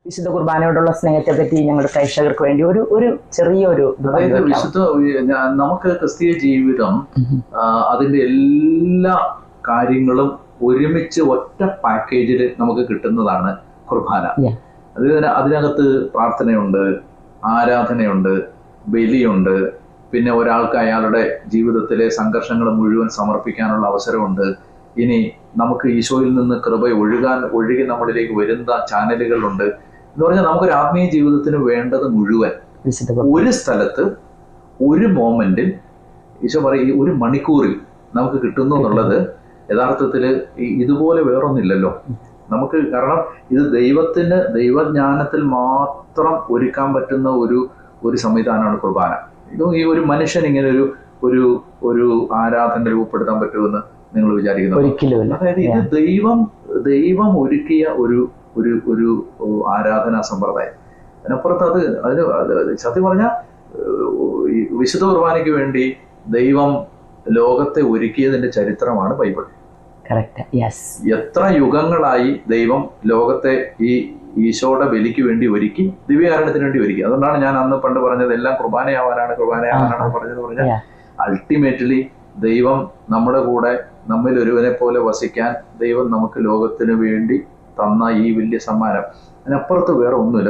വിശുദ്ധ കുർബാനയോടുള്ള സ്നേഹത്തെ പറ്റി ഞങ്ങളുടെ പ്രേക്ഷകർക്ക് വേണ്ടി ഒരു ചെറിയൊരു അതായത് നമുക്ക് ക്രിസ്തീയ ജീവിതം അതിന്റെ എല്ലാ കാര്യങ്ങളും ഒരുമിച്ച് ഒറ്റ പാക്കേജിൽ നമുക്ക് കിട്ടുന്നതാണ് കുർബാന. അതിനകത്ത് പ്രാർത്ഥനയുണ്ട്, ആരാധനയുണ്ട്, ബലിയുണ്ട്, പിന്നെ ഒരാൾക്ക് അയാളുടെ ജീവിതത്തിലെ സംഘർഷങ്ങൾ മുഴുവൻ സമർപ്പിക്കാനുള്ള അവസരമുണ്ട്. ഇനി നമുക്ക് ഈശോയിൽ നിന്ന് കൃപ ഒഴുകി നമ്മളിലേക്ക് വരുന്ന ചാനലുകളുണ്ട്. എന്ന് പറഞ്ഞാൽ നമുക്കൊരു ആത്മീയ ജീവിതത്തിന് വേണ്ടത് മുഴുവൻ ഒരു സ്ഥലത്ത് ഒരു മോമെന്റിൽ ഈശോ പറയും ഒരു മണിക്കൂറിൽ നമുക്ക് കിട്ടുന്നു എന്നുള്ളത് യഥാർത്ഥത്തിൽ ഇതുപോലെ വേറൊന്നില്ലല്ലോ നമുക്ക്. കാരണം ഇത് ദൈവജ്ഞാനത്തിൽ മാത്രം ഒരുക്കാൻ പറ്റുന്ന ഒരു സംവിധാനമാണ് കുർബാന. ഇതും ഈ ഒരു മനുഷ്യൻ ഇങ്ങനെ ഒരു ആരാധന രൂപപ്പെടുത്താൻ പറ്റുമെന്ന് നിങ്ങൾ വിചാരിക്കുന്നു? അതായത് ഇത് ദൈവം ഒരുക്കിയ ഒരു ആരാധനാ സമ്പ്രദായം. അതിനപ്പുറത്ത് അതിന് സത്യം പറഞ്ഞാൽ വിശുദ്ധ കുർബാനയ്ക്ക് വേണ്ടി ദൈവം ലോകത്തെ ഒരുക്കിയതിന്റെ ചരിത്രമാണ് ബൈബിൾ. എത്ര യുഗങ്ങളായി ദൈവം ലോകത്തെ ഈ ഈശോയുടെ ബലിക്ക് വേണ്ടി ഒരുക്കി, ദിവ്യകാരണത്തിന് വേണ്ടി ഒരുക്കി. അതുകൊണ്ടാണ് ഞാൻ അന്ന് പണ്ട് പറഞ്ഞത് എല്ലാം കുർബാനയാവാനാണ് പറഞ്ഞാൽ അൾട്ടിമേറ്റ്ലി ദൈവം നമ്മുടെ കൂടെ നമ്മിൽ ഒരുവനെ പോലെ വസിക്കാൻ ദൈവം നമുക്ക് ലോകത്തിന് വേണ്ടി തന്ന ഈ വലിയ സമ്മാനം, അതിനപ്പുറത്ത് വേറെ ഒന്നുമില്ല.